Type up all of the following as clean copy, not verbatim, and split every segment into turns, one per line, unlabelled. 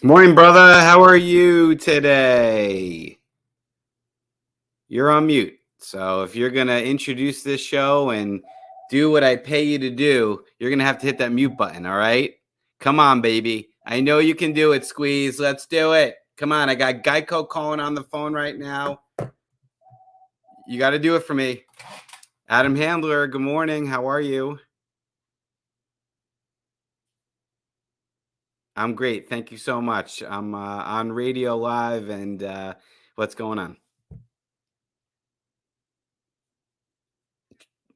Morning, brother. How are you today? You're on mute. So if you're going to introduce this show and do what I pay you to do, you're going to have to hit that mute button, all right? Come on, baby. I know you can do it, Squeeze. Let's do it. Come on. I got Geico calling on the phone right now. You got to do it for me. Adam Handler, good morning. How are you? I'm great. Thank you so much. I'm on radio live, and what's going on?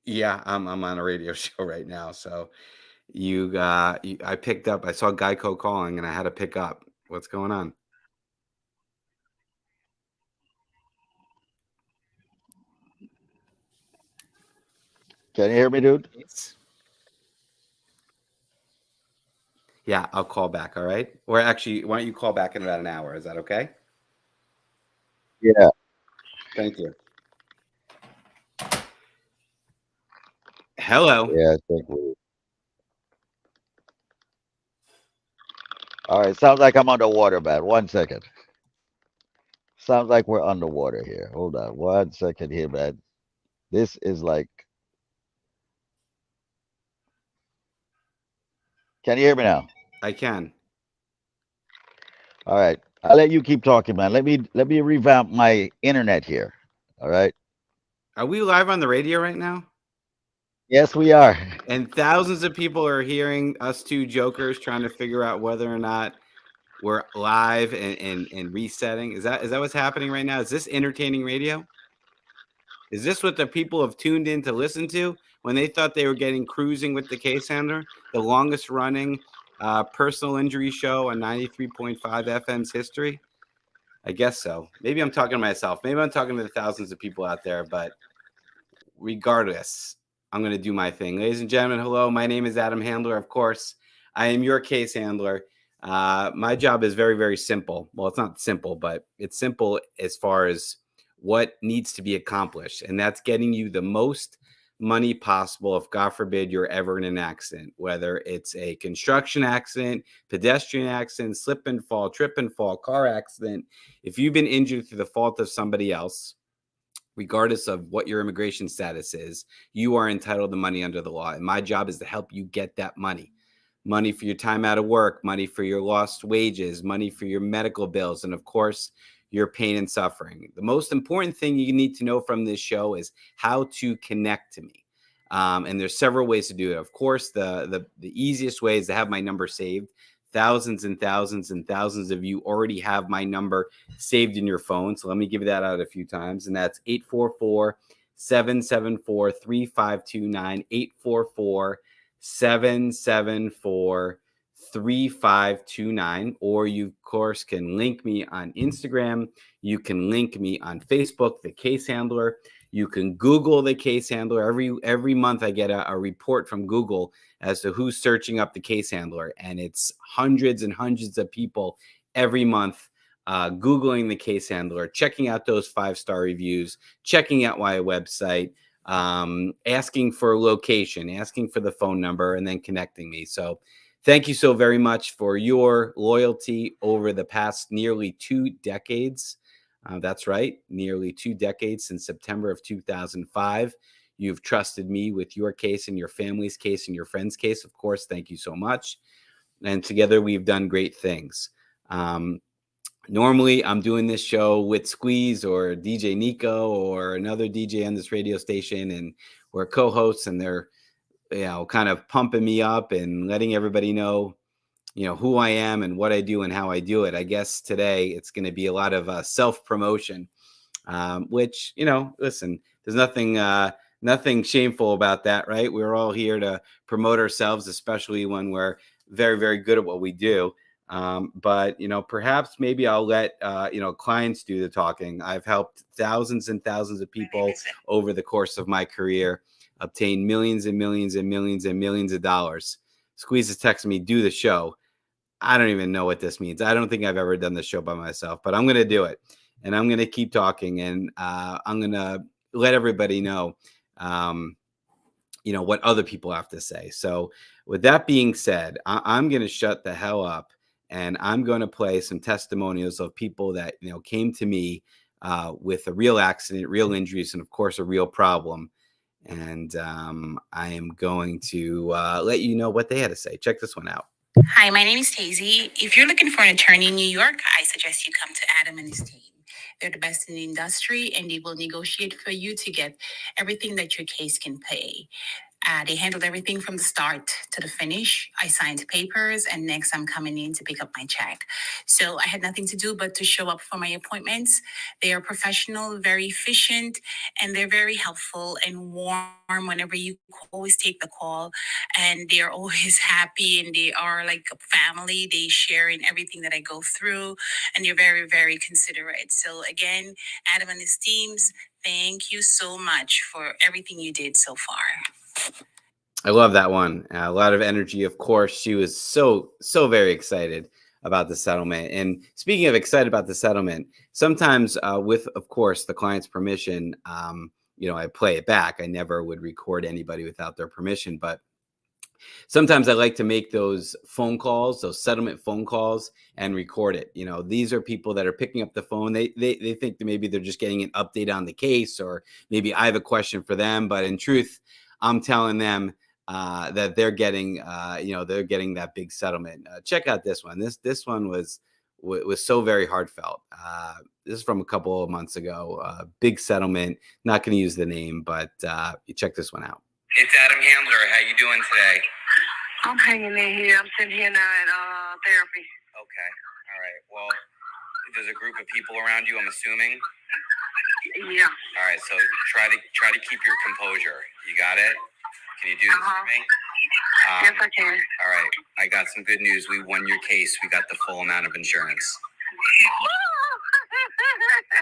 Yeah, I'm on a radio show right now. So I picked up. I saw Geico calling, and I had to pick up. What's going on?
Can you hear me, dude?
Yeah, I'll call back. All right. Or actually, why don't you call back in about an hour? Is that okay?
Yeah.
Thank you. Hello.
Yeah, I think we. All right. Sounds like I'm underwater, man. 1 second. Sounds like we're underwater here. Hold on 1 second here, man. This is like. Can you hear me now?
I can.
All right. I'll let you keep talking, man. Let me revamp my internet here. All right.
Are we live on the radio right now?
Yes, we are.
And thousands of people are hearing us two jokers trying to figure out whether or not we're live and resetting. Is that what's happening right now? Is this entertaining radio? Is this what the people have tuned in to listen to when they thought they were getting Cruising with the Case Handler, the longest running personal injury show on 93.5 FM's history? I guess so. Maybe I'm talking to myself. Maybe I'm talking to the thousands of people out there, but regardless, I'm going to do my thing. Ladies and gentlemen, hello. My name is Adam Handler. Of course, I am your case handler. My job is very, very simple. Well, it's not simple, but it's simple as far as what needs to be accomplished. And that's getting you the most money possible if, God forbid, you're ever in an accident, whether it's a construction accident, pedestrian accident, slip and fall, trip and fall, car accident. If you've been injured through the fault of somebody else, regardless of what your immigration status is, you are entitled to money under the law. And my job is to help you get that money. Money for your time out of work, money for your lost wages, money for your medical bills, and of course, your pain and suffering. The most important thing you need to know from this show is how to connect to me. And there's several ways to do it. Of course, the easiest way is to have my number saved. Thousands and thousands and thousands of you already have my number saved in your phone. So let me give that out a few times. And that's 844 774 3529. 844 774 3529. Or you, of course, can link me on Instagram. You can link me on Facebook, The Case Handler. You can Google The Case Handler. Every month I get a report from Google as to who's searching up The Case Handler. And it's hundreds and hundreds of people every month Googling The Case Handler, checking out those 5-star reviews, checking out my website, asking for a location, asking for the phone number, and then connecting me. So thank you so very much for your loyalty over the past nearly 2 decades. That's right, nearly 2 decades since September of 2005. You've trusted me with your case and your family's case and your friend's case. Of course, thank you so much. And together we've done great things. Normally, I'm doing this show with Squeeze or DJ Nico or another DJ on this radio station, and we're co-hosts, and they're kind of pumping me up and letting everybody know who I am and what I do and how I do it. I guess today it's going to be a lot of self-promotion, which listen, there's nothing shameful about that, right? We're all here to promote ourselves, especially when we're very, very good at what we do. But perhaps maybe I'll let clients do the talking. I've helped thousands and thousands of people over the course of my career obtain millions and millions and millions and millions of dollars. Squeeze is texting me, do the show. I don't even know what this means. I don't think I've ever done this show by myself, but I'm going to do it. And I'm going to keep talking, and I'm going to let everybody know, what other people have to say. So with that being said, I'm going to shut the hell up and I'm going to play some testimonials of people that came to me with a real accident, real injuries, and of course a real problem. And I am going to let you know what they had to say. Check this one out.
Hi, my name is Tazy. If you're looking for an attorney in New York, I suggest you come to Adam and his team. They're the best in the industry, and they will negotiate for you to get everything that your case can pay. They handled everything from the start to the finish. I signed papers, and next I'm coming in to pick up my check. So I had nothing to do but to show up for my appointments. They are professional, very efficient, and they're very helpful and warm whenever you always take the call. And they're always happy, and they are like a family. They share in everything that I go through, and they're very, very considerate. So again, Adam and his teams, thank you so much for everything you did so far.
I love that one. A lot of energy. Of course, she was so very excited about the settlement. And speaking of excited about the settlement, sometimes with, of course, the client's permission, I play it back. I never would record anybody without their permission, but sometimes I like to make those phone calls, those settlement phone calls, and record it. These are people that are picking up the phone. They think that maybe they're just getting an update on the case, or maybe I have a question for them. But in truth, I'm telling them that they're getting, they're getting that big settlement. Check out this one. This one was so very heartfelt. This is from a couple of months ago. Big settlement. Not going to use the name, but you check this one out.
It's Adam Handler. How you doing today?
I'm hanging in here. I'm sitting here now at therapy.
Okay. All right. Well, there's a group of people around you, I'm assuming.
Yeah.
All right. So try to keep your composure. You got it? Can you do this for me?
Yes, I can.
All right. I got some good news. We won your case. We got the full amount of insurance.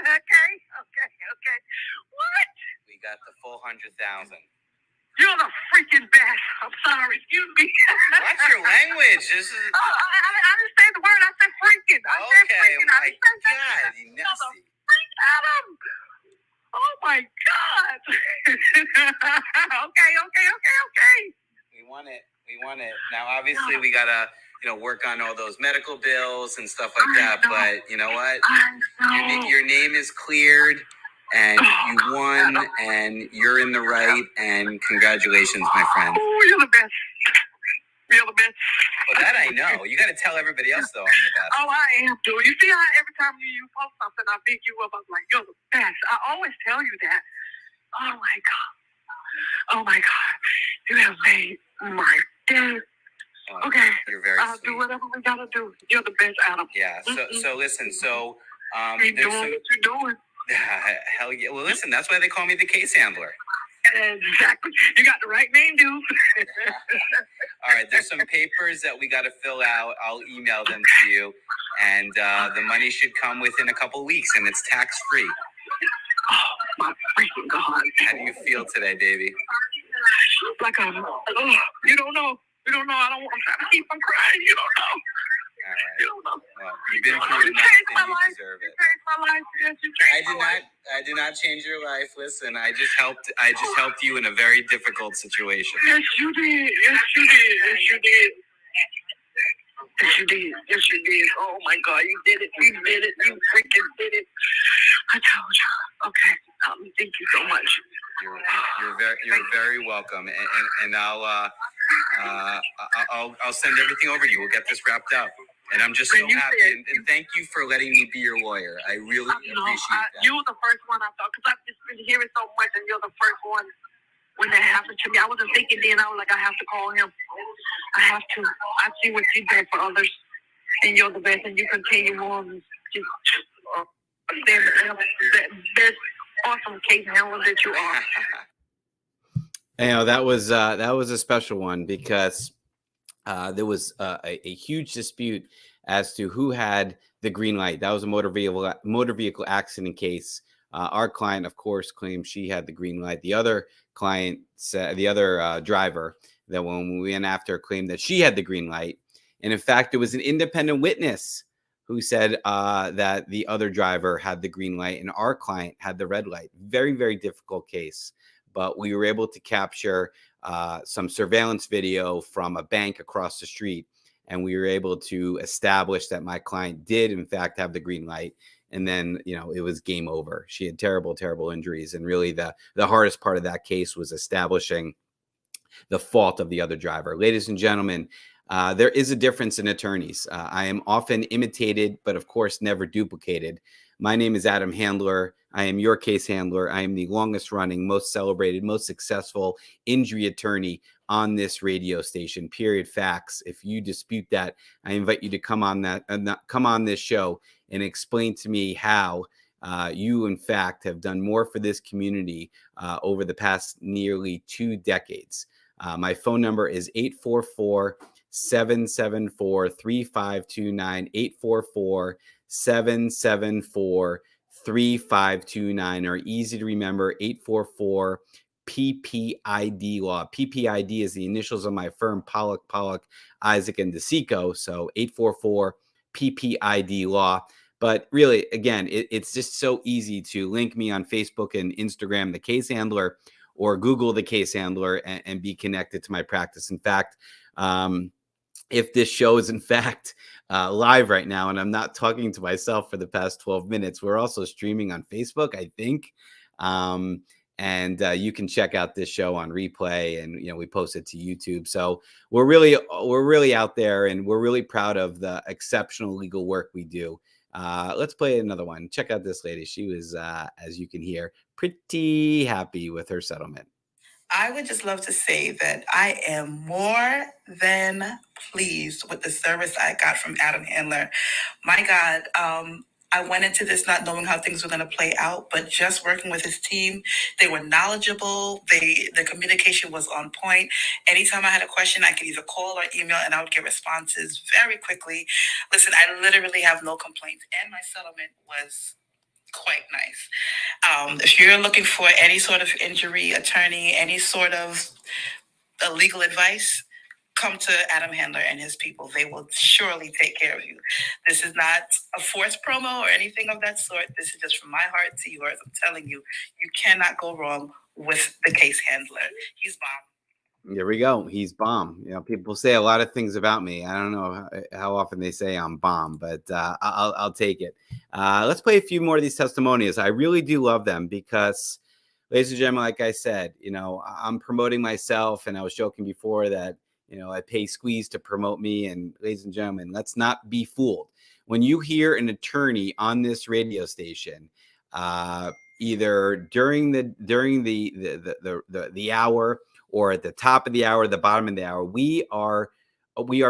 Okay. What?
We got the full 100,000.
You're the freaking best. I'm sorry. Excuse me.
What's your language? This is.
I didn't say the word. I said freaking. I said freaking.
My God, you nasty.
Freak Adam. Oh my God. Okay.
We won it. Now, obviously, we gotta, work on all those medical bills and stuff like that. But you know what? Your name is cleared, and you won, and you're in the right. And congratulations, my friend.
Oh, you're the best. You're the best.
Well, that I know. You got to tell everybody else, though, I'm the best.
Oh, I am, dude. You see how every time you post something, I big you up. I'm like, you're the best. I always tell you that. Oh, my God. You have made my day. Okay.
You're very
I'll
sweet.
do whatever we got to do. You're the best, Adam.
Yeah. So listen. So
Keep
there's
doing
some.
what you're doing.
Hell yeah. Well, listen. That's why they call me the case handler.
Exactly. You got the right name, dude.
All right. There's some papers that we got to fill out. I'll email them to you, and the money should come within a couple weeks, and it's tax free.
Oh, my freaking God.
How do you feel today, baby?
Like you don't know. You don't know. I'm trying to keep from crying. You don't know.
All right.
You don't know.
Well, you've been through
You
enough
changed my
that you
life.
deserve
You
it.
changed my life. Yes, you changed my life.
I did not change your life. Listen, I just helped you in a very difficult situation.
Yes, you did. Yes, you did. Yes, you did. Yes, you did. Yes, you did. Oh my God, you did it. You did it. You freaking did it. I told you. Okay. Thank you so much.
You're very welcome, and I'll send everything over to you. We'll get this wrapped up. And I'm just so happy. And thank you for letting me be your lawyer. I really appreciate that.
You were the first one I thought, because I've just been hearing so much, and you're the first one when that happened to me. I wasn't thinking then. I was like, I have to call him. I have to. I see what you did for others, and you're the best, and you continue on. Just that best, awesome case handler that you are.
That was a special one because there was a huge dispute as to who had the green light. That was a motor vehicle accident case. Our client, of course, claimed she had the green light. The other client said, the other driver that when we went after claimed that she had the green light. And in fact, it was an independent witness who said that the other driver had the green light and our client had the red light. Very, very difficult case. But we were able to capture some surveillance video from a bank across the street. and we were able to establish that my client did in fact have the green light. And then, it was game over. She had terrible, terrible injuries. And really the hardest part of that case was establishing the fault of the other driver. Ladies and gentlemen, there is a difference in attorneys. I am often imitated, but of course, never duplicated. My name is Adam Handler. I am your case handler. I am the longest running, most celebrated, most successful injury attorney on this radio station, period. Facts. If you dispute that, I invite you to come on this show and explain to me how you, in fact, have done more for this community over the past nearly 2 decades. My phone number is 844-774-3529, 844-774-3529, or easy to remember, 844 PPID law. PPID is the initials of my firm, Pollock, Isaac, and DeSico. So 844 PPID law. But really, again, it's just so easy to link me on Facebook and Instagram, The Case Handler, or Google The Case Handler and be connected to my practice. In fact, if this show is in fact live right now, and I'm not talking to myself for the past 12 minutes, we're also streaming on Facebook, I think. And you can check out this show on replay, and we post it to YouTube. So we're really out there, and we're really proud of the exceptional legal work we do. Let's play another one. Check out this lady. She was, as you can hear, pretty happy with her settlement.
I would just love to say that I am more than pleased with the service I got from Adam Handler. My God, I went into this not knowing how things were going to play out, but just working with his team. They were knowledgeable. The communication was on point. Anytime I had a question, I could either call or email, and I would get responses very quickly. Listen, I literally have no complaints, and my settlement was quite nice. If you're looking for any sort of injury attorney, any sort of legal advice, come to Adam Handler and his people. They will surely take care of you. This is not a forced promo or anything of that sort. This is just from my heart to yours. I'm telling you, you cannot go wrong with the Case Handler. He's bomb.
There we go. He's bomb. People say a lot of things about me. I don't know how often they say I'm bomb, but I'll take it. Let's play a few more of these testimonials. I really do love them because, ladies and gentlemen, like I said, I'm promoting myself, and I was joking before that, I pay Squeeze to promote me. And ladies and gentlemen, let's not be fooled. When you hear an attorney on this radio station, either during the hour, or at the top of the hour, the bottom of the hour, we are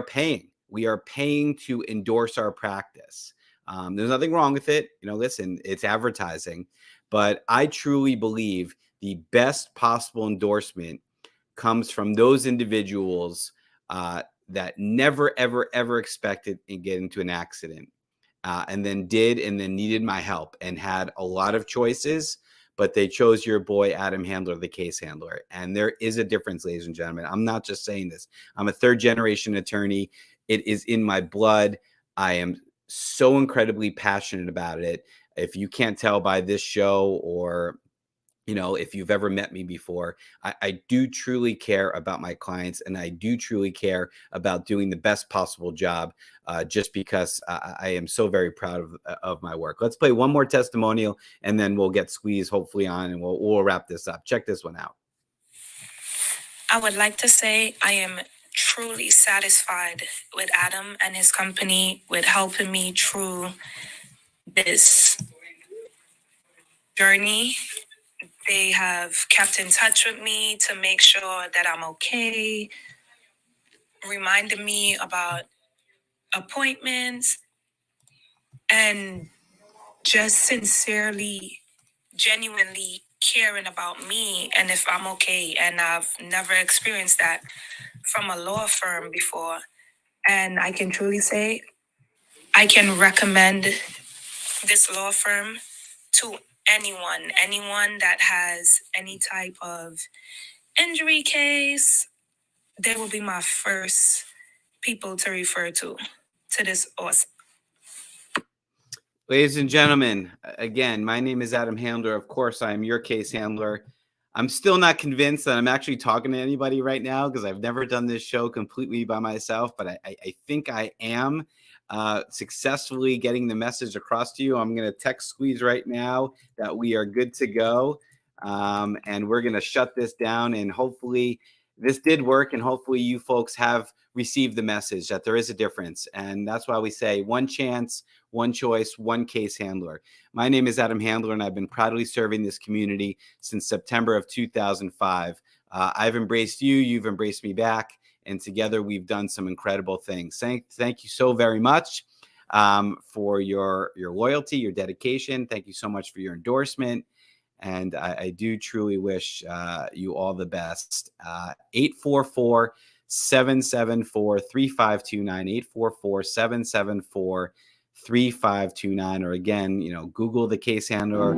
paying. We are paying to endorse our practice. There's nothing wrong with it. Listen, it's advertising, but I truly believe the best possible endorsement comes from those individuals that never, ever, ever expected to get into an accident, and then needed my help and had a lot of choices, but they chose your boy, Adam Handler, the Case Handler. And there is a difference, ladies and gentlemen. I'm not just saying this. I'm a 3rd-generation attorney. It is in my blood. I am so incredibly passionate about it. If you can't tell by this show, or if you've ever met me before, I do truly care about my clients, and I do truly care about doing the best possible job, just because I am so very proud of my work. Let's play one more testimonial, and then we'll get Squeeze hopefully on, and we'll wrap this up. Check this one out.
I would like to say I am truly satisfied with Adam and his company with helping me through this journey. They have kept in touch with me to make sure that I'm okay, reminded me about appointments, and just sincerely, genuinely caring about me and if I'm okay. And I've never experienced that from a law firm before. And I can truly say I can recommend this law firm to anyone that has any type of injury case. They will be my first people to refer to this awesome.
Ladies and gentlemen, again, my name is Adam Handler. Of course, I am your case handler. I'm still not convinced that I'm actually talking to anybody right now because I've never done this show completely by myself, but I think I am successfully getting the message across to you. I'm going to text Squeeze right now that we are good to go. And we're going to shut this down, and hopefully this did work, and hopefully you folks have received the message that there is a difference. And that's why we say one chance, one choice, one case handler. My name is Adam Handler, and I've been proudly serving this community since September of 2005. I've embraced you, you've embraced me back, and together we've done some incredible things. Thank you so very much for your loyalty, your dedication. Thank you so much for your endorsement. And I do truly wish you all the best. 844-774-3529, 844-774-3529, or again, Google the case handler.